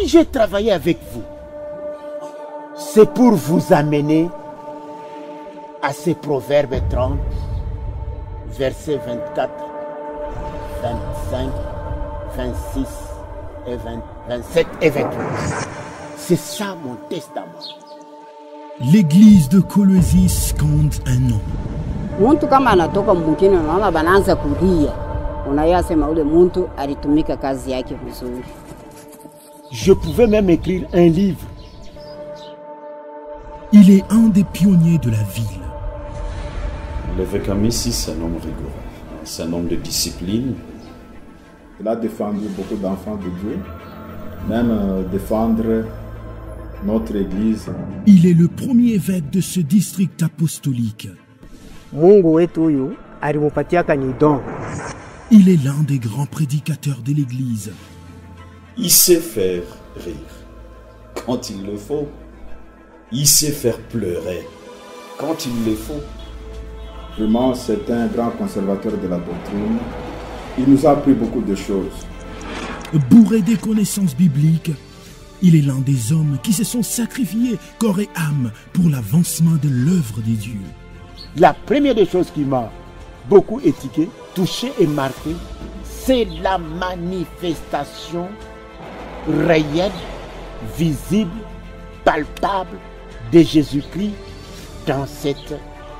j'ai travaillé avec vous, c'est pour vous amener à ces proverbes 30, versets 24, 25, 26 et 27 et 28. C'est ça mon testament. L'église de Kolwezi scande un nom. Muntu kama anatoka mwingine unaona banaanza kulia. Unayasema ule muntu alitumika kazi yake vizuri. Je pouvais même écrire un livre. Il est un des pionniers de la ville. L'évêque Amissi, c'est un homme rigoureux. C'est un homme de discipline. Il a défendu beaucoup d'enfants de Dieu, même défendre notre église. Il est le premier évêque de ce district apostolique. Mungu wetu huyu alimupatiaka ni don. Il est l'un des grands prédicateurs de l'église. Il sait faire rire quand il le faut. Il sait faire pleurer quand il le faut. Vraiment, c'est un grand conservateur de la doctrine. Il nous a appris beaucoup de choses. Bourré des connaissances bibliques, il est l'un des hommes qui se sont sacrifiés corps et âme pour l'avancement de l'œuvre de Dieu. La première des choses qui m'a beaucoup étiqué, touché et marqué, c'est la manifestation réelle, visible, palpable de Jésus-Christ dans cette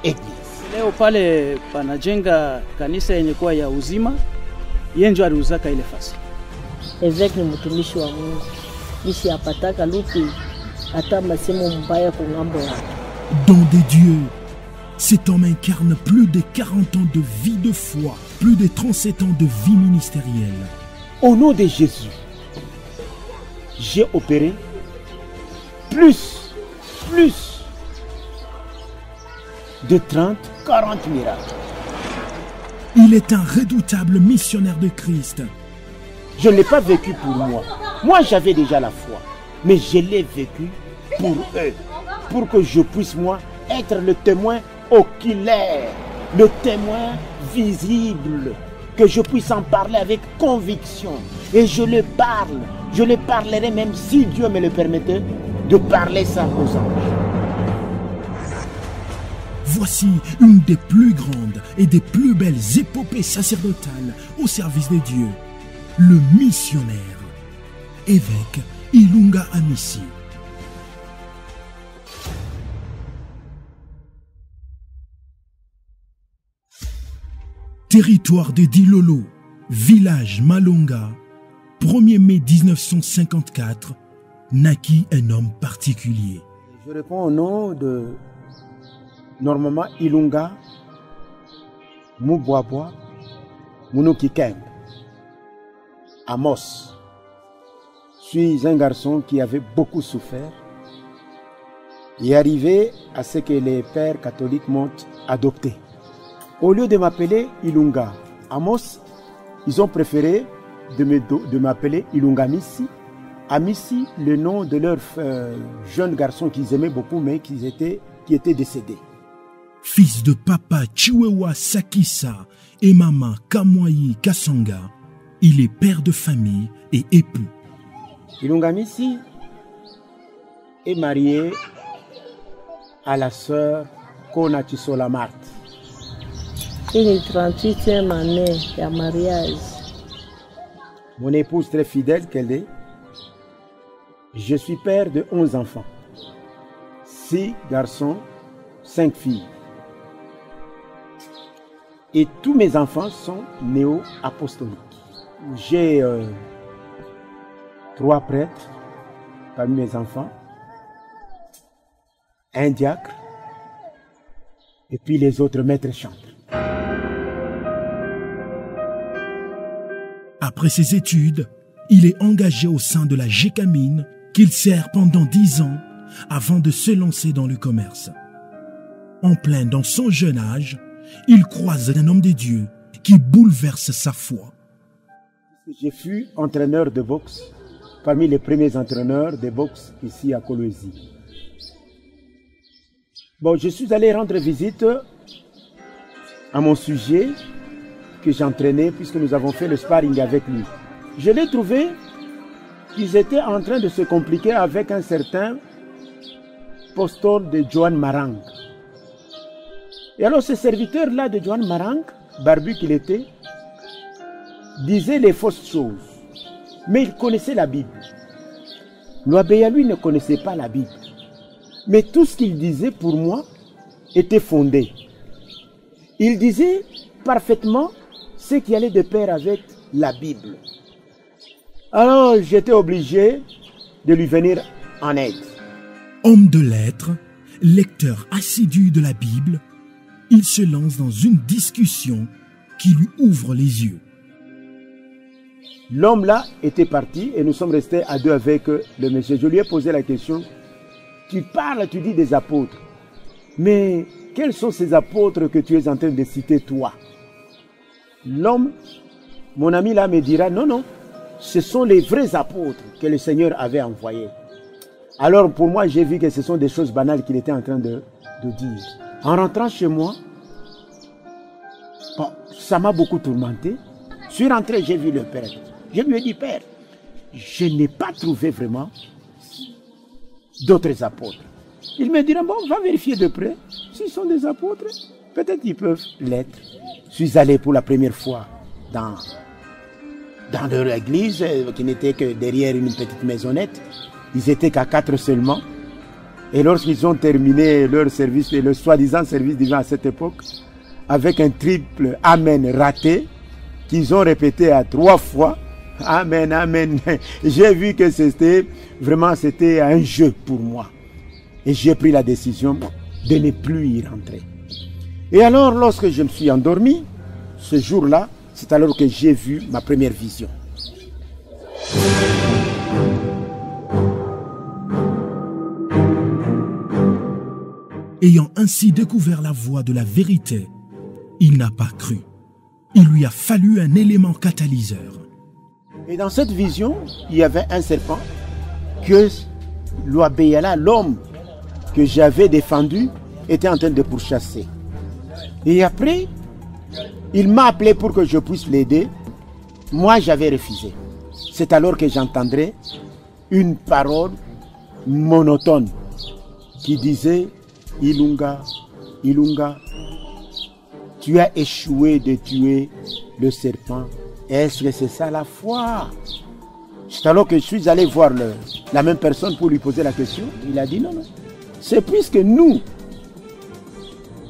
église. Leo pale panajenga kanisa yenye kuwa ya uzima, yeye ndio aliuzaka ile fasi. Évêque ni mtumishi wa Mungu. Ishi apataka lupi hata masemo mbaya kwa ngambo yake. Don de Dieu, cet homme incarne plus de 40 ans de vie de foi, plus de 37 ans de vie ministérielle. Au nom de Jésus, j'ai opéré plus de 30, 40 miracles. Il est un redoutable missionnaire de Christ. Je ne l'ai pas vécu pour moi. Moi, j'avais déjà la foi. Mais je l'ai vécu pour eux. Pour que je puisse, moi, être le témoin oculaire, le témoin visible. Que je puisse en parler avec conviction. Et je le parle. Je le parlerai même si Dieu me le permettait de parler ça aux anges. Voici une des plus grandes et des plus belles épopées sacerdotales au service de Dieu. Le missionnaire, évêque Ilunga Amissi. Territoire de Dilolo, village Malonga, 1er mai 1954, naquit un homme particulier. Je réponds au nom de normalement Ilunga Mubwabwa Munukikeng. Amos. Je suis un garçon qui avait beaucoup souffert et arrivé à ce que les pères catholiques m'ont adopté. Au lieu de m'appeler Ilunga Amos, ils ont préféré de m'appeler Ilunga Amissi. Amissi, le nom de leur jeune garçon qu'ils aimaient beaucoup mais qui était décédé. Fils de papa Chiwewa Sakisa et maman Kamwayi Kasanga, il est père de famille et époux. Ilunga Amissi est marié à la sœur Kona Chisola Marthe. Il est 38e année de mariage. Mon épouse très fidèle qu'elle est. Je suis père de 11 enfants. 6 garçons, 5 filles. Et tous mes enfants sont néo-apostoliques. J'ai 3 prêtres parmi mes enfants, un diacre, et puis les autres maîtres chantres. Après ses études, il est engagé au sein de la Gécamine qu'il sert pendant 10 ans avant de se lancer dans le commerce. En plein dans son jeune âge, il croise un homme de Dieu qui bouleverse sa foi. Je fus entraîneur de boxe, parmi les premiers entraîneurs de boxe ici à Kolwezi. Bon, je suis allé rendre visite à mon sujet que j'entraînais puisque nous avons fait le sparring avec lui. Je l'ai trouvé qu'ils étaient en train de se compliquer avec un certain apostole de Joan Marang. Et alors ce serviteur-là de Joan Marang, barbu qu'il était, disait les fausses choses. Mais il connaissait la Bible. Loabeya, lui, ne connaissait pas la Bible. Mais tout ce qu'il disait pour moi était fondé. Il disait parfaitement ce qui allait de pair avec la Bible. Alors j'étais obligé de lui venir en aide. Homme de lettres, lecteur assidu de la Bible, il se lance dans une discussion qui lui ouvre les yeux. L'homme là était parti et nous sommes restés à deux avec le monsieur. Je lui ai posé la question. Tu parles, tu dis des apôtres. Mais quels sont ces apôtres que tu es en train de citer toi? L'homme, mon ami là, me dira non, non. Ce sont les vrais apôtres que le Seigneur avait envoyés. Alors pour moi, j'ai vu que ce sont des choses banales qu'il était en train de dire. En rentrant chez moi, bon, ça m'a beaucoup tourmenté. Je suis rentré, j'ai vu le Père. Je lui ai dit, Père, je n'ai pas trouvé vraiment d'autres apôtres. Il me dira, bon, va vérifier de près. S'ils sont des apôtres, peut-être ils peuvent l'être. Je suis allé pour la première fois dans leur église, qui n'était que derrière une petite maisonnette. Ils étaient qu'à 4 seulement. Et lorsqu'ils ont terminé leur service, le soi-disant service divin à cette époque, avec un triple Amen raté, qu'ils ont répété à 3 fois, Amen, Amen. J'ai vu que c'était un jeu pour moi. Et j'ai pris la décision de ne plus y rentrer. Et alors, lorsque je me suis endormi, ce jour-là, c'est alors que j'ai vu ma première vision. Ayant ainsi découvert la voie de la vérité, il n'a pas cru. Il lui a fallu un élément catalyseur. Et dans cette vision, il y avait un serpent que Loabeyala, l'homme que j'avais défendu, était en train de pourchasser. Et après, il m'a appelé pour que je puisse l'aider. Moi, j'avais refusé. C'est alors que j'entendrai une parole monotone qui disait « Ilunga, Ilunga, tu as échoué de tuer le serpent. Est-ce que c'est ça la foi ?» C'est alors que je suis allé voir la même personne pour lui poser la question. Il a dit non, non. C'est puisque nous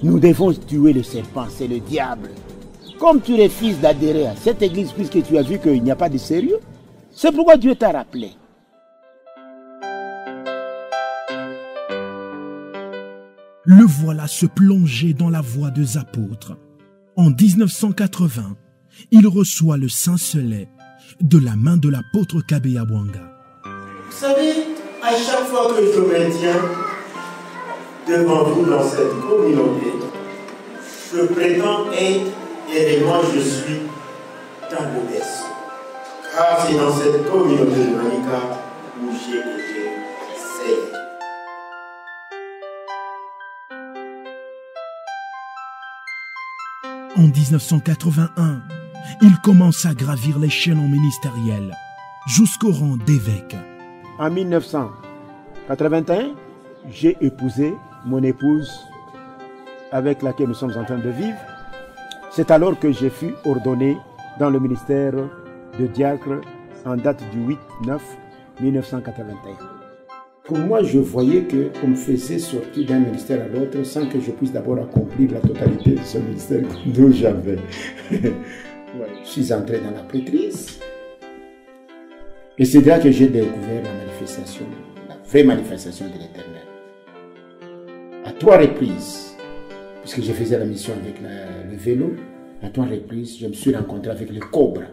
devons tuer le serpent, c'est le diable. Comme tu refuses d'adhérer à cette église puisque tu as vu qu'il n'y a pas de sérieux, c'est pourquoi Dieu t'a rappelé. Le voilà se plonger dans la voie des apôtres. En 1980, il reçoit le Saint-Selet de la main de l'apôtre Kabeya Bwanga. Vous savez, à chaque fois que je me tiens devant vous dans cette communauté, je prétends être et moi je suis dans le berceau. Car c'est dans cette communauté de Manika où j'ai été scellé. En 1981, il commence à gravir l'échelon ministériel jusqu'au rang d'évêque. En 1981, j'ai épousé mon épouse avec laquelle nous sommes en train de vivre. C'est alors que j'ai fui ordonné dans le ministère de diacre en date du 8-9-1981. Pour moi, je voyais qu'on me faisait sortir d'un ministère à l'autre sans que je puisse d'abord accomplir la totalité de ce ministère dont j'avais. Je suis entré dans la prêtrise. Et c'est là que j'ai découvert la manifestation, la vraie manifestation de l'Éternel. À 3 reprises, puisque je faisais la mission avec le vélo, à 3 reprises, je me suis rencontré avec le cobra,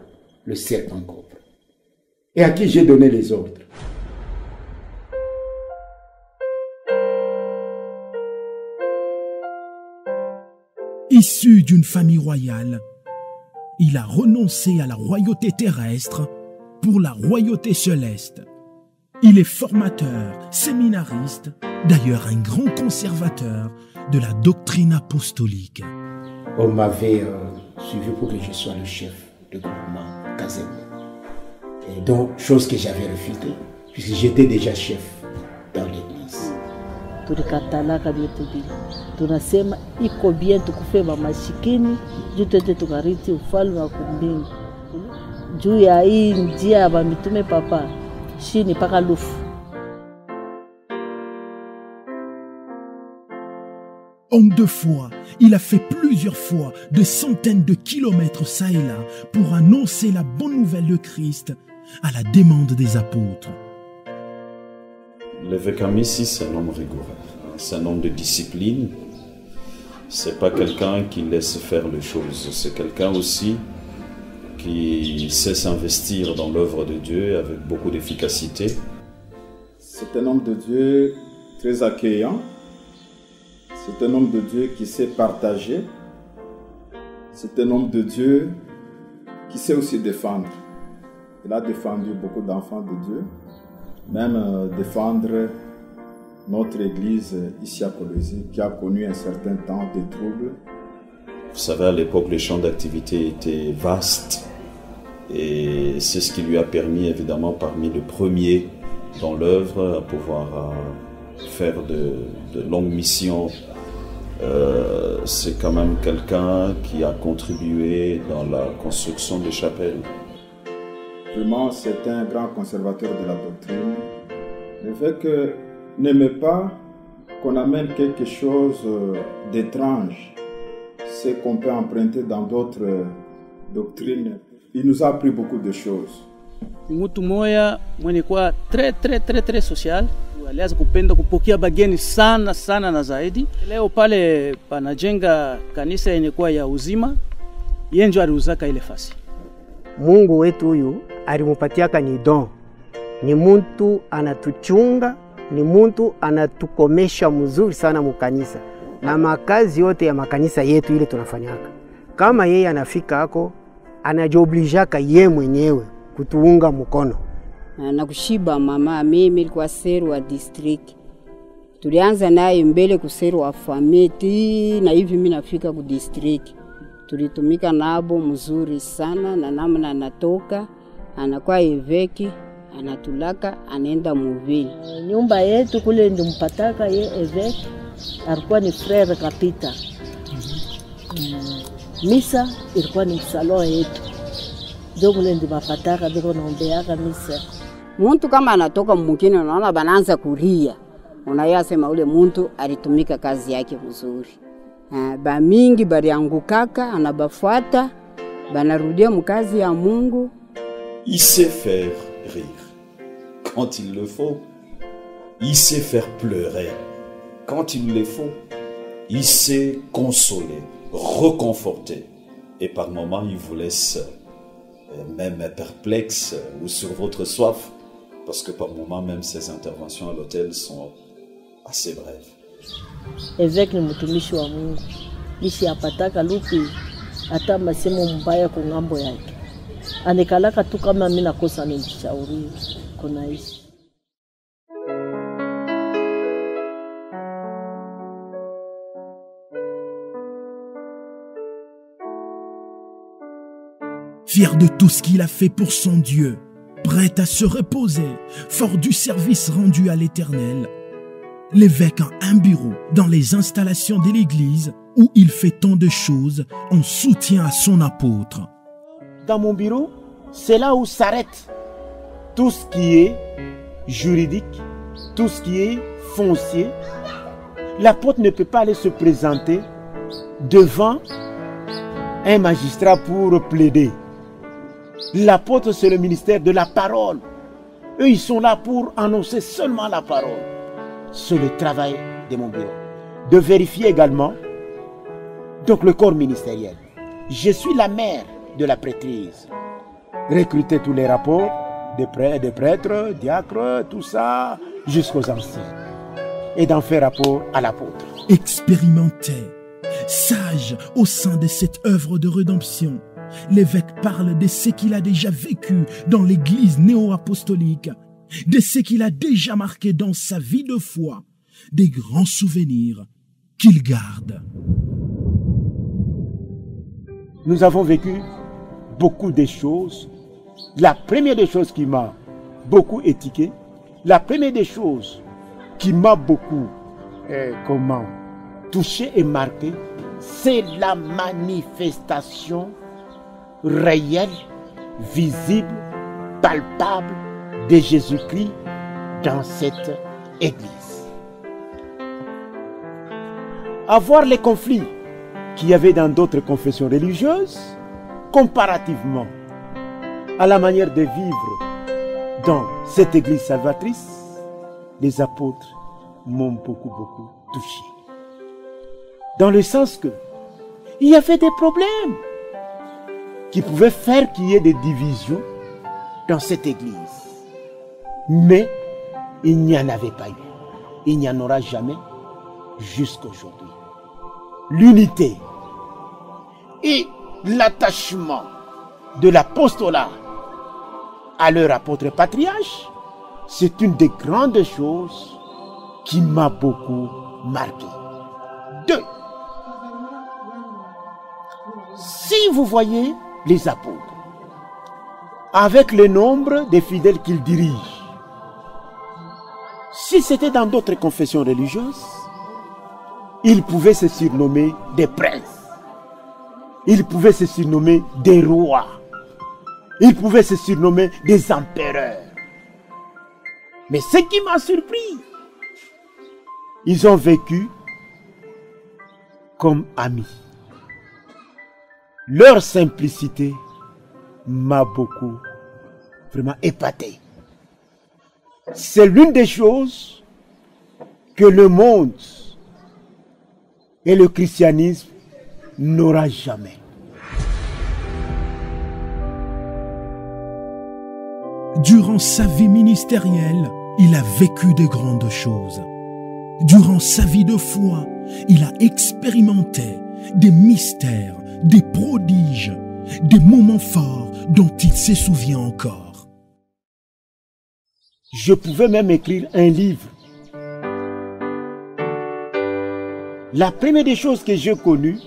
le serpent cobra. Et à qui j'ai donné les ordres. Issu d'une famille royale, il a renoncé à la royauté terrestre pour la royauté céleste. Il est formateur, séminariste, d'ailleurs un grand conservateur de la doctrine apostolique. On m'avait suivi pour que je sois le chef de groupement Kazem. Et donc, chose que j'avais refusée, puisque j'étais déjà chef dans l'église. Tulikatalaka vyote vile, tunasema iko bien tukufe mamashikini juu tete tukariti ufalme wa kumbingu. Juu ya hii njia ya mitume papa shini paka lufu. Homme de foi, il a fait plusieurs fois des centaines de kilomètres ça et là pour annoncer la bonne nouvelle de Christ à la demande des apôtres. L'évêque Amici, c'est un homme rigoureux, c'est un homme de discipline. C'est pas quelqu'un qui laisse faire les choses, c'est quelqu'un aussi qui sait s'investir dans l'œuvre de Dieu avec beaucoup d'efficacité. C'est un homme de Dieu très accueillant. C'est un homme de Dieu qui sait partager. C'est un homme de Dieu qui sait aussi défendre. Il a défendu beaucoup d'enfants de Dieu, même défendre notre église ici à Kolwezi, qui a connu un certain temps de troubles. Vous savez, à l'époque, les champs d'activité étaient vastes et c'est ce qui lui a permis, évidemment, parmi les premiers dans l'œuvre, à pouvoir faire de longues missions. C'est quand même quelqu'un qui a contribué dans la construction des chapelles. Vraiment, c'est un grand conservateur de la doctrine. L'évêque n'aimait pas qu'on amène quelque chose d'étrange. C'est qu'on peut emprunter dans d'autres doctrines. Il nous a appris beaucoup de choses. Mtu moya mwenye kwa très social, alianza kupenda kupokea bageni sana na zaidi. Leo pale panajenga kanisa yenye kwa ya uzima, yeye ndio aliuzaka ile fasi. Mungu wetu huyu alimpatiaka ni don. Ni muntu anatuchunga, ni muntu anatukomesha mzuri sana mukanisa. Na makazi yote ya makanisa yetu ile tunafanyaka. Kama yeye anafika hako, anajoblijaka yeye mwenyewe kutuunga mkono. Na kushiba mama, mimi nilikuwa seru wa district. Tulianza naye mbele kuseru wa famiti na hivi mimi nafika ku district. Tulitumika nabo mzuri sana na namna anatoka, anakuwa eveki, anatulaka, anaenda muvili. Nyumba yetu kule ndimpataka ye eveki, alikuwa ni frère kapita. Misa ilikuwa ni salon yetu. Ndio kule ndibapataka biko naombeaka misa. Muntu kama anatoka mwingine unaona banaanza kulia. Unayasema ule muntu alitumika kazi yake vizuri. Ba mingi baliangukaka anabafuata banarudia mkazi ya Mungu. Il sait faire rire quand il le faut. Il sait faire pleurer quand il le faut. Il sait consoler, reconforter. Et par moments, il vous laisse même perplexe ou sur votre soif. Parce que par moments, même ses interventions à l'hôtel sont assez brèves. Évêque ni mtumishi wa Mungu. Bishi apataka lupi hata masemo mbaya kwa ngambo yake. Anekalaka tu kama mimi nakosa nilishauri kuna ishi. Fier de tout ce qu'il a fait pour son Dieu, prêt à se reposer, fort du service rendu à l'Éternel, l'évêque a un bureau dans les installations de l'église où il fait tant de choses en soutien à son apôtre. Dans mon bureau, c'est là où s'arrête tout ce qui est juridique, tout ce qui est foncier. L'apôtre ne peut pas aller se présenter devant un magistrat pour plaider. L'apôtre, c'est le ministère de la parole. Eux, ils sont là pour annoncer seulement la parole. C'est le travail de mon bureau. De vérifier également donc le corps ministériel. Je suis la mère de la prêtrise. Recruter tous les rapports des prêtres, diacres, tout ça, jusqu'aux anciens. Et d'en faire rapport à l'apôtre. Expérimenté, sage au sein de cette œuvre de rédemption, l'évêque parle de ce qu'il a déjà vécu dans l'église néo-apostolique, de ce qu'il a déjà marqué dans sa vie de foi, des grands souvenirs qu'il garde. Nous avons vécu beaucoup de choses la première des choses qui m'a beaucoup étiqué, la première des choses qui m'a beaucoup touché et marqué, c'est la manifestation réelle, visible, palpable de Jésus-Christ dans cette église. À voir les conflits qu'il y avait dans d'autres confessions religieuses, comparativement à la manière de vivre dans cette église salvatrice, les apôtres m'ont beaucoup touché. Dans le sens que il y avait des problèmes qui pouvaient faire qu'il y ait des divisions dans cette église. Mais il n'y en avait pas eu. Il n'y en aura jamais jusqu'à aujourd'hui. L'unité et l'attachement de l'apostolat à leur apôtre patriarche, c'est une des grandes choses qui m'a beaucoup marqué. 2. Si vous voyez les apôtres, avec le nombre de fidèles qu'ils dirigent, si c'était dans d'autres confessions religieuses, ils pouvaient se surnommer des princes, ils pouvaient se surnommer des rois, ils pouvaient se surnommer des empereurs. Mais ce qui m'a surpris, ils ont vécu comme amis. Leur simplicité m'a beaucoup vraiment épaté. C'est l'une des choses que le monde et le christianisme n'aura jamais. Durant sa vie ministérielle, il a vécu de grandes choses. Durant sa vie de foi, il a expérimenté des mystères, des prodiges, des moments forts dont il se souvient encore. Je pouvais même écrire un livre. La première des choses que j'ai connues,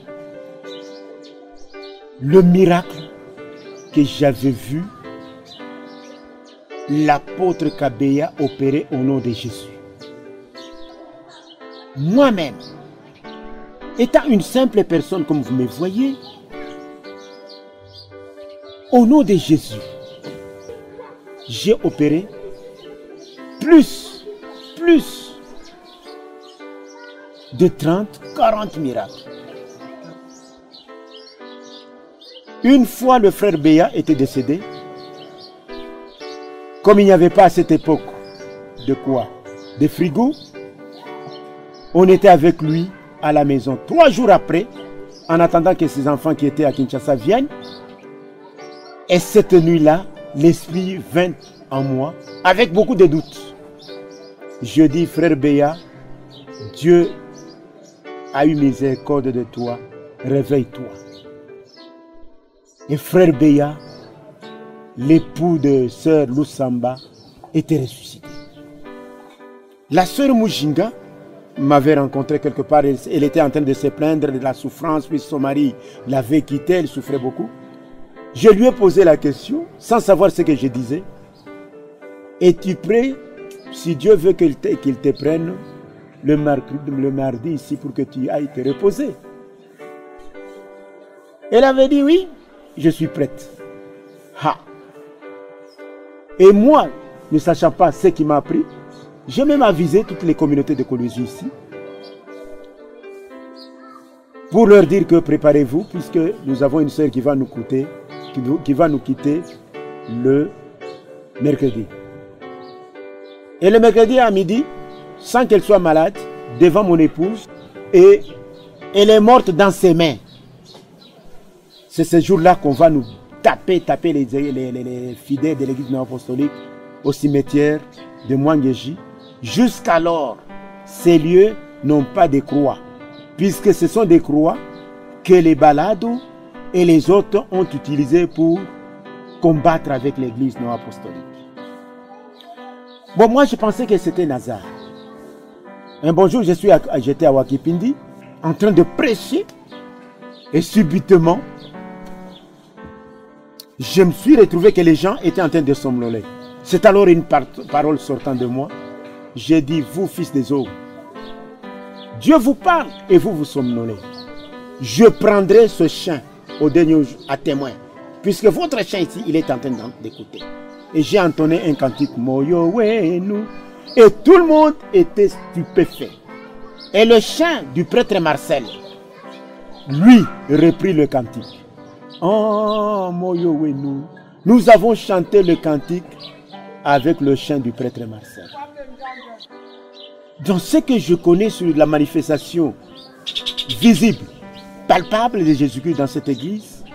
le miracle que j'avais vu l'apôtre Kabeya opérer au nom de Jésus. Moi-même, étant une simple personne comme vous me voyez, au nom de Jésus, j'ai opéré plus de 30-40 miracles. Une fois le frère Béa était décédé, comme il n'y avait pas à cette époque de quoi? De frigo, on était avec lui à la maison. 3 jours après, en attendant que ses enfants qui étaient à Kinshasa viennent, et cette nuit-là, l'esprit vint en moi avec beaucoup de doutes. Je dis, frère Béa, Dieu a eu miséricorde de toi, réveille-toi. Et frère Béa, l'époux de sœur Lusamba, était ressuscité. La sœur Mujinga m'avait rencontré quelque part, elle était en train de se plaindre de la souffrance, puis son mari l'avait quittée, elle souffrait beaucoup. Je lui ai posé la question, sans savoir ce que je disais. Es-tu prêt, si Dieu veut qu'il te prenne le mardi ici pour que tu ailles te reposer? Elle avait dit oui, je suis prête. Ha! Et moi, ne sachant pas ce qui m'a appris, j'ai même avisé toutes les communautés de Colosie ici pour leur dire que préparez-vous, puisque nous avons une sœur qui va nous quitter, le mercredi. Et le mercredi à midi, sans qu'elle soit malade, devant mon épouse, et elle est morte dans ses mains. C'est ce jour-là qu'on va nous taper les fidèles de l'église apostolique au cimetière de Mwangeji. Jusqu'alors, ces lieux n'ont pas de croix, puisque ce sont des croix que les balados et les autres ont utilisées pour combattre avec l'église non apostolique. Bon, moi je pensais que c'était Nazar. Un bon jour, j'étais à Wakipindi, en train de prêcher, et subitement, je me suis retrouvé que les gens étaient en train de somnoler. C'est alors une parole sortant de moi. J'ai dit, vous fils des hommes, Dieu vous parle et vous vous somnolez. Je prendrai ce chant au dernier jour à témoin, puisque votre chant ici, il est en train d'écouter. Et j'ai entonné un cantique, Moyo Wenu, et tout le monde était stupéfait. Et le chant du prêtre Marcel, lui, reprit le cantique. Oh, Moyo Wenu. Nous avons chanté le cantique avec le chant du prêtre Marcel. Dans ce que je connais sur la manifestation visible, palpable de Jésus-Christ dans cette église,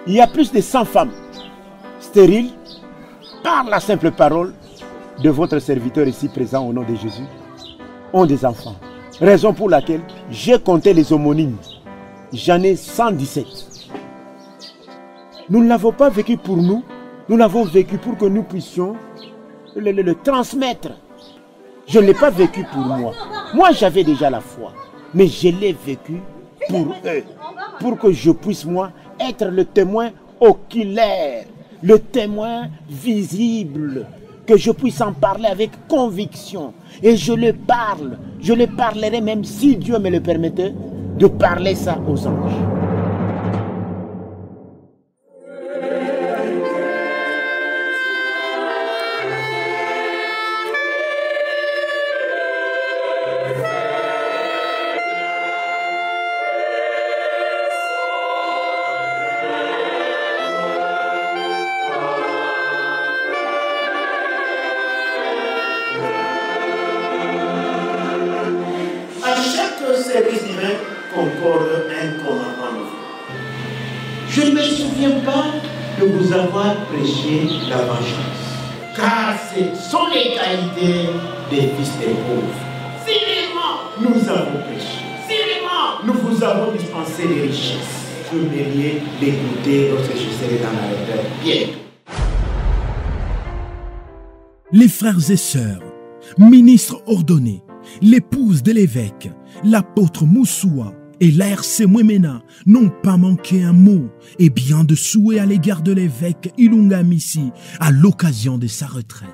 il y a plus de 100 femmes stériles par la simple parole de votre serviteur ici présent au nom de Jésus, ont des enfants. Raison pour laquelle j'ai compté les homonymes. J'en ai 117. Nous ne l'avons pas vécu pour nous, nous l'avons vécu pour que nous puissions le transmettre. Je ne l'ai pas vécu pour moi. Moi, j'avais déjà la foi. Mais je l'ai vécu pour eux. Pour que je puisse, moi, être le témoin oculaire. Le témoin visible. Que je puisse en parler avec conviction. Et je le parle. Je le parlerai même si Dieu me le permettait de parler ça aux anges. Je ne me souviens pas de vous avoir prêché la vengeance, car ce sont les qualités des fils des pauvres. Si vraiment nous avons prêché, si vraiment nous vous avons dispensé les richesses, vous mériez d'écouter lorsque je serai dans la retraite bientôt. Les frères et sœurs, ministres ordonnés, l'épouse de l'évêque, l'apôtre Moussoua et l'ARC Mwemena n'ont pas manqué un mot et bien de souhaits à l'égard de l'évêque Ilunga Missi à l'occasion de sa retraite.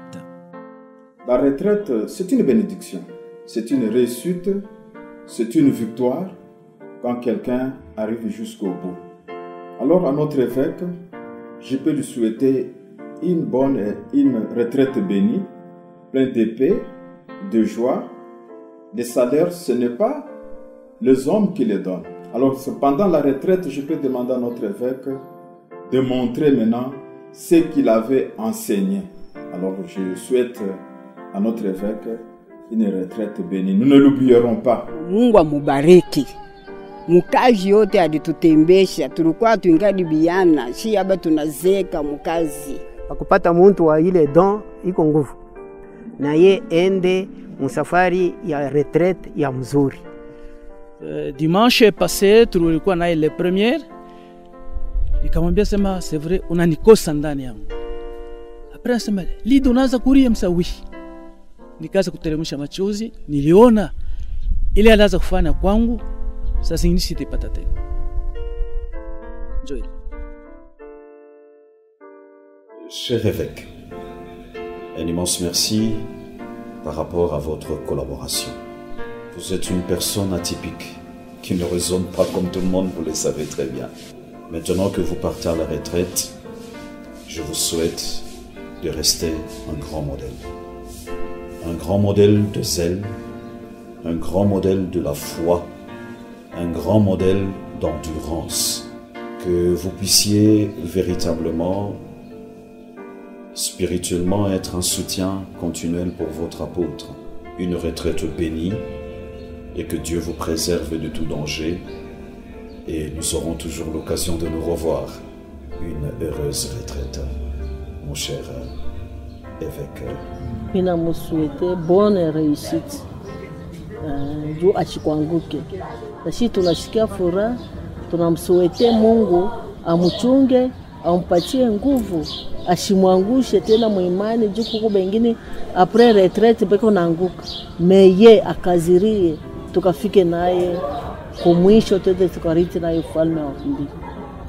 La retraite, c'est une bénédiction, c'est une réussite, c'est une victoire quand quelqu'un arrive jusqu'au bout. Alors à notre évêque, je peux lui souhaiter une bonne et une retraite bénie, pleine de paix, de joie. Les salaires, ce n'est pas les hommes qui les donnent. Alors, pendant la retraite, je peux demander à notre évêque de montrer maintenant ce qu'il avait enseigné. Alors, je souhaite à notre évêque une retraite bénie. Nous ne l'oublierons pas. Mungu amubariki. Mukazi yote alitutembesha, tulikuwa tuingali biana, si haba tunazeka mukazi. Pakupata muntu wa ile don iko nguvu. Na ye ende musafari ya retraite ya mzuri. Dimanche passé tulikuwa naye le premier, nikamwambia sema c'est vrai unanikosa ndani yangu. Après sema Lido unaanza kuria msawi. Nikaanza kuteremsha machozi, niliona ile alianza kufanya kwangu, sasa zingine sitapata tena. Joel. Cher évêque, un immense merci par rapport à votre collaboration. Vous êtes une personne atypique qui ne raisonne pas comme tout le monde, vous le savez très bien. Maintenant que vous partez à la retraite, je vous souhaite de rester un grand modèle. Un grand modèle de zèle, un grand modèle de la foi, un grand modèle d'endurance. Que vous puissiez véritablement, spirituellement, être un soutien continuel pour votre apôtre. Une retraite bénie, et que Dieu vous préserve de tout danger, et nous aurons toujours l'occasion de nous revoir. Une heureuse retraite, mon cher évêque. Mina me souhaite bonne réussite. Juu achikuanguke. Nasi tunashikia furaha, tunamsouhaite Mungu amuchunge, ampatie nguvu, asimwangushe tena muimani juu kuko bengine après retraite beko naanguka. Meye akazirie tukafike naye kumwisho tete tukariti naye ufalme wa mbingu.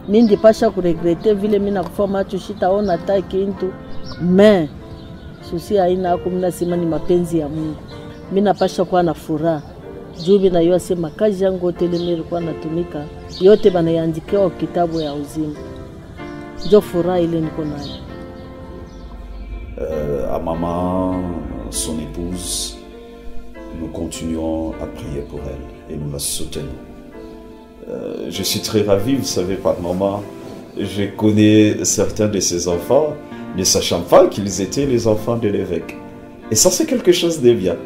mi ndipasha kuregrete vile mi nakufa macho shitaona hata kintu me susi haina ako, mi nasema ni mapenzi ya Mungu. Mi napasha kuwa na furaha juu mi najua sema kazi yangu yote ile nilikuwa natumika yote banayandikiwa kitabu ya uzima, ndio furaha ile niko nayo. À maman, son épouse, nous continuons à prier pour elle et nous la soutenons. Je suis très ravi, vous savez, par maman, je connais certains de ses enfants, ne sachant pas qu'ils étaient les enfants de l'évêque. Et ça, c'est quelque chose de bien.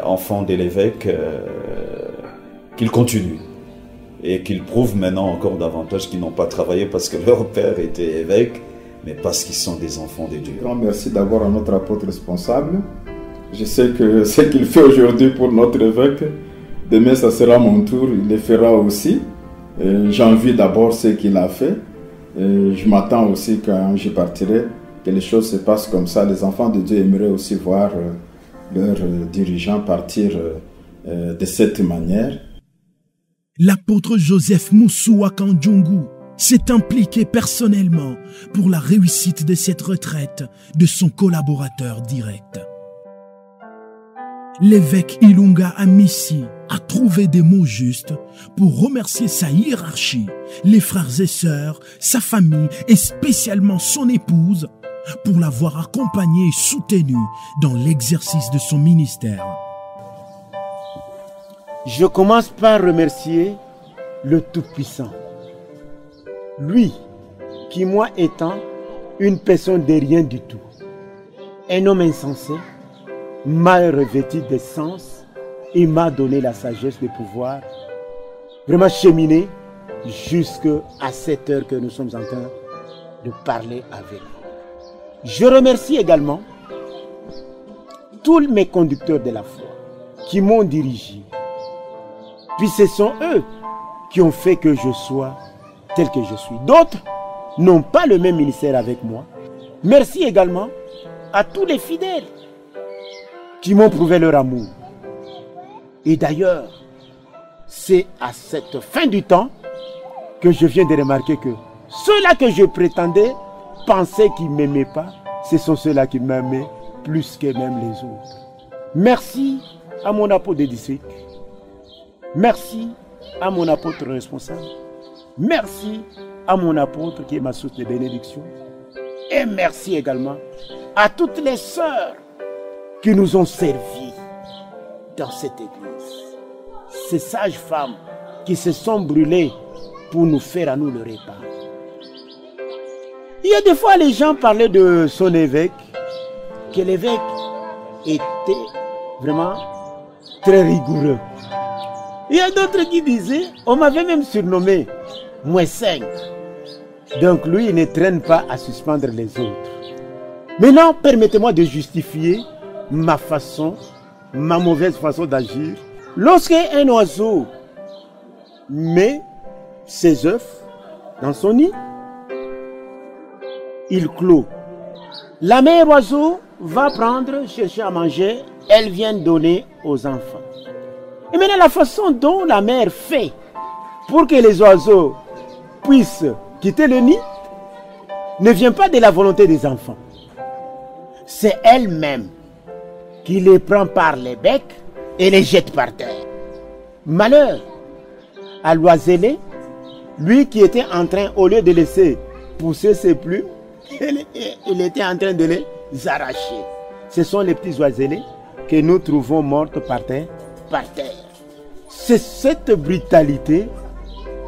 Enfants de l'évêque, qu'ils continuent et qu'ils prouvent maintenant encore davantage qu'ils n'ont pas travaillé parce que leur père était évêque, mais parce qu'ils sont des enfants de Dieu. Grand merci d'abord à notre apôtre responsable. Je sais que ce qu'il fait aujourd'hui pour notre évêque, demain ça sera mon tour, il le fera aussi. J'envie d'abord ce qu'il a fait. Et je m'attends aussi quand je partirai que les choses se passent comme ça. Les enfants de Dieu aimeraient aussi voir leurs dirigeants partir de cette manière. L'apôtre Joseph Moussou Kandjoungu s'est impliqué personnellement pour la réussite de cette retraite de son collaborateur direct. L'évêque Ilunga Amissi a trouvé des mots justes pour remercier sa hiérarchie, les frères et sœurs, sa famille et spécialement son épouse pour l'avoir accompagné et soutenu dans l'exercice de son ministère. Je commence par remercier le Tout-Puissant. Lui, qui moi étant une personne de rien du tout, un homme insensé, m'a revêtu de sens et m'a donné la sagesse de pouvoir vraiment cheminer jusqu'à cette heure que nous sommes en train de parler avec vous. Je remercie également tous mes conducteurs de la foi qui m'ont dirigé. Puis ce sont eux qui ont fait que je sois tel que je suis. D'autres n'ont pas le même ministère avec moi. Merci également à tous les fidèles qui m'ont prouvé leur amour. Et d'ailleurs, c'est à cette fin du temps que je viens de remarquer que ceux-là que je prétendais penser qu'ils ne m'aimaient pas, ce sont ceux-là qui m'aimaient plus que même les autres. Merci à mon apôtre de district. Merci à mon apôtre responsable. Merci à mon apôtre qui est ma source de bénédiction. Et merci également à toutes les sœurs qui nous ont servi dans cette église. Ces sages femmes qui se sont brûlées pour nous faire à nous le repas. Il y a des fois les gens parlaient de son évêque, que l'évêque était vraiment très rigoureux. Il y a d'autres qui disaient, on m'avait même surnommé -5. Donc lui, il ne traîne pas à suspendre les autres. Maintenant, permettez-moi de justifier ma façon, ma mauvaise façon d'agir. Lorsqu'un oiseau met ses œufs dans son nid, il clôt. La mère oiseau va prendre, chercher à manger, elle vient donner aux enfants. Et maintenant, la façon dont la mère fait pour que les oiseaux puissent quitter le nid ne vient pas de la volonté des enfants. C'est elle-même qui les prend par les becs et les jette par terre. Malheur à l'oiselé, lui qui était en train, au lieu de laisser pousser ses plumes, il était en train de les arracher. Ce sont les petits oiselets que nous trouvons mortes par terre. C'est cette brutalité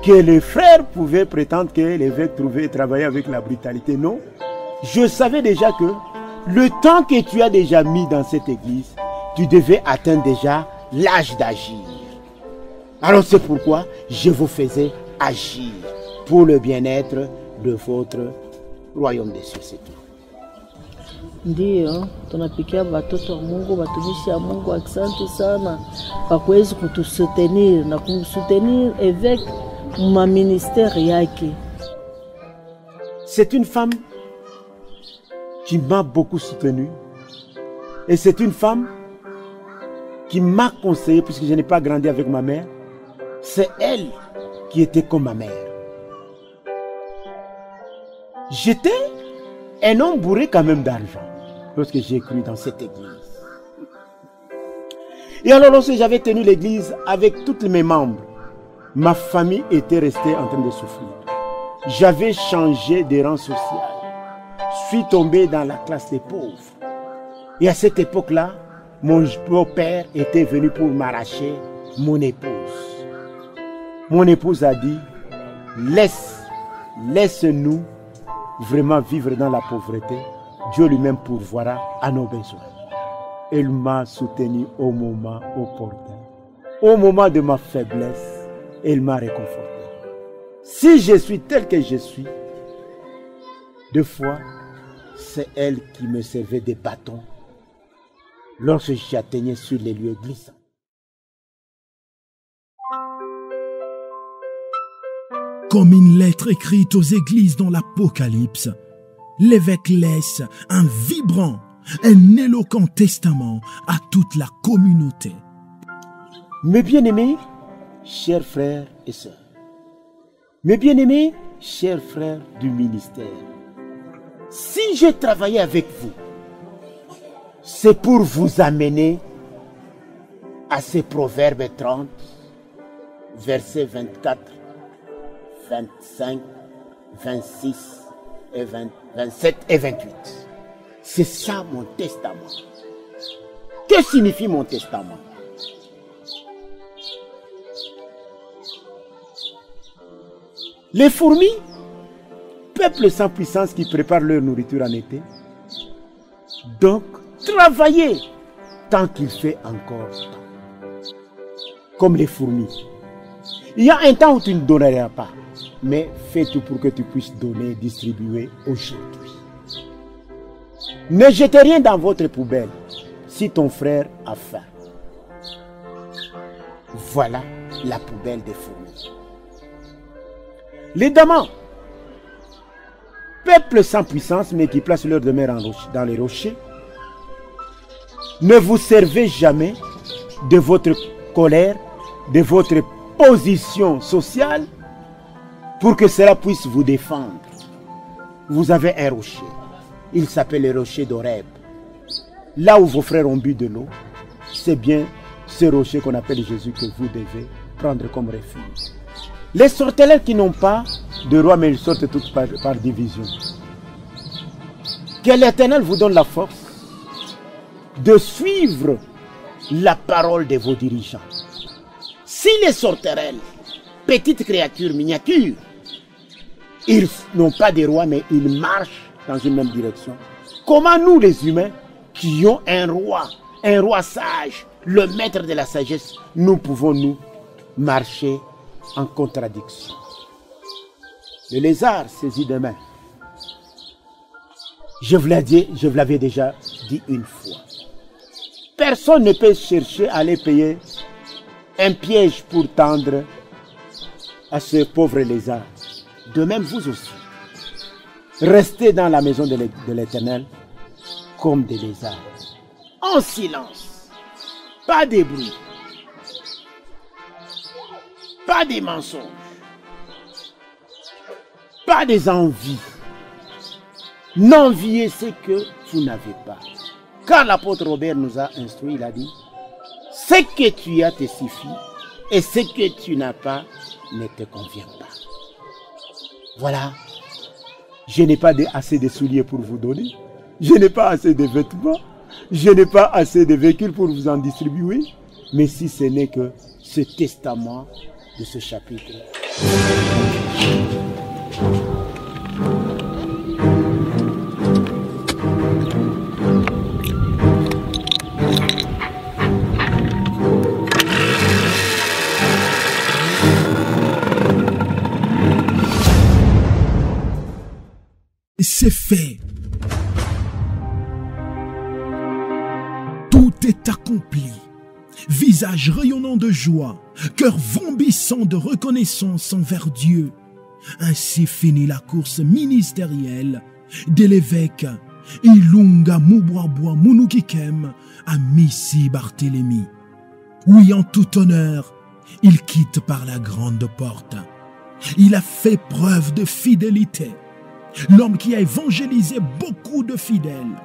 que les frères pouvaient prétendre que l'évêque trouvait travailler avec la brutalité. Non, je savais déjà que le temps que tu as déjà mis dans cette église, tu devais atteindre déjà l'âge d'agir. Alors c'est pourquoi je vous faisais agir pour le bien-être de votre royaume des cieux, c'est tout. Ndiyo, tunapikia watoto wa Mungu, watumishi wa Mungu, asante sana kwa kuweza kutusutenir na kumsutenir évêque ma ministère yake. C'est une femme qui m'a beaucoup soutenu et c'est une femme qui m'a conseillé puisque je n'ai pas grandi avec ma mère. C'est elle qui était comme ma mère. J'étais un homme bourré quand même d'argent lorsque j'ai cru dans cette église. Et alors lorsque j'avais tenu l'église avec tous mes membres, ma famille était restée en train de souffrir. J'avais changé de rang social. Je suis tombé dans la classe des pauvres. Et à cette époque-là, mon beau-père était venu pour m'arracher mon épouse. Mon épouse a dit, laisse-nous vraiment vivre dans la pauvreté. Dieu lui-même pourvoira à nos besoins. Elle m'a soutenu au moment opportun. Au moment de ma faiblesse, elle m'a réconforté. Si je suis tel que je suis, deux fois, c'est elle qui me servait de bâton lorsque j'atteignais sur les lieux glissants. Comme une lettre écrite aux églises dans l'Apocalypse, l'évêque laisse un vibrant, un éloquent testament à toute la communauté. Mes bien-aimés, chers frères et sœurs, mes bien-aimés, chers frères du ministère, si j'ai travaillé avec vous, c'est pour vous amener à ces proverbes 30, versets 24, 25, 26, et 27 et 28. C'est ça mon testament. Que signifie mon testament? Les fourmis, peuple sans puissance qui prépare leur nourriture en été. Donc, travaillez tant qu'il fait encore temps. Comme les fourmis. Il y a un temps où tu ne donneras pas, mais fais tout pour que tu puisses donner, distribuer aujourd'hui. Ne jetez rien dans votre poubelle si ton frère a faim. Voilà la poubelle des fourmis. Les damans, peuple sans puissance mais qui place leur demeure dans les rochers, ne vous servez jamais de votre colère, de votre position sociale pour que cela puisse vous défendre. Vous avez un rocher, il s'appelle le rocher d'Horeb. Là où vos frères ont bu de l'eau, c'est bien ce rocher qu'on appelle Jésus que vous devez prendre comme refuge. Les sortelaires qui n'ont pas de roi, mais ils sortent toutes par division. Que l'Éternel vous donne la force de suivre la parole de vos dirigeants. Si les sorterelles, petites créatures miniatures, ils n'ont pas de roi, mais ils marchent dans une même direction, comment nous les humains, qui ont un roi sage, le maître de la sagesse, nous pouvons-nous marcher en contradiction? Le lézard saisit des mains. Je vous l'avais déjà dit une fois. Personne ne peut chercher à aller payer un piège pour tendre à ce pauvre lézard. De même, vous aussi. Restez dans la maison de l'Éternel comme des lézards. En silence. Pas de bruit. Pas des mensonges. Pas des envies. N'enviez ce que vous n'avez pas. Car l'apôtre Robert nous a instruit, il a dit, ce que tu as te suffit et ce que tu n'as pas ne te convient pas. Voilà. Je n'ai pas assez de souliers pour vous donner. Je n'ai pas assez de vêtements. Je n'ai pas assez de véhicules pour vous en distribuer. Mais si ce n'est que ce testament de ce chapitre. C'est fait. Tout est accompli. Visage rayonnant de joie, cœur vrombissant de reconnaissance envers Dieu. Ainsi finit la course ministérielle de l'évêque Ilunga Mubwabwa Munukikem à Missi Barthélemy. Oui, en tout honneur, il quitte par la grande porte. Il a fait preuve de fidélité. L'homme qui a évangélisé beaucoup de fidèles,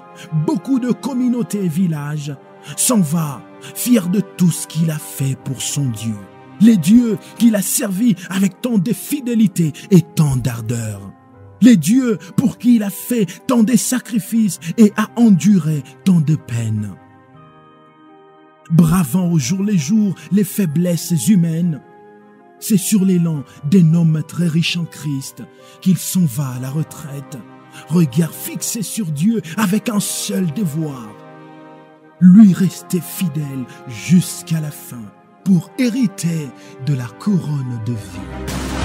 beaucoup de communautés et villages, s'en va, fier de tout ce qu'il a fait pour son Dieu. Les dieux qu'il a servis avec tant de fidélité et tant d'ardeur. Les dieux pour qui il a fait tant de sacrifices et a enduré tant de peines. Bravant au jour les jours les faiblesses humaines, c'est sur l'élan d'un homme très riche en Christ qu'il s'en va à la retraite, regard fixé sur Dieu avec un seul devoir, lui rester fidèle jusqu'à la fin pour hériter de la couronne de vie.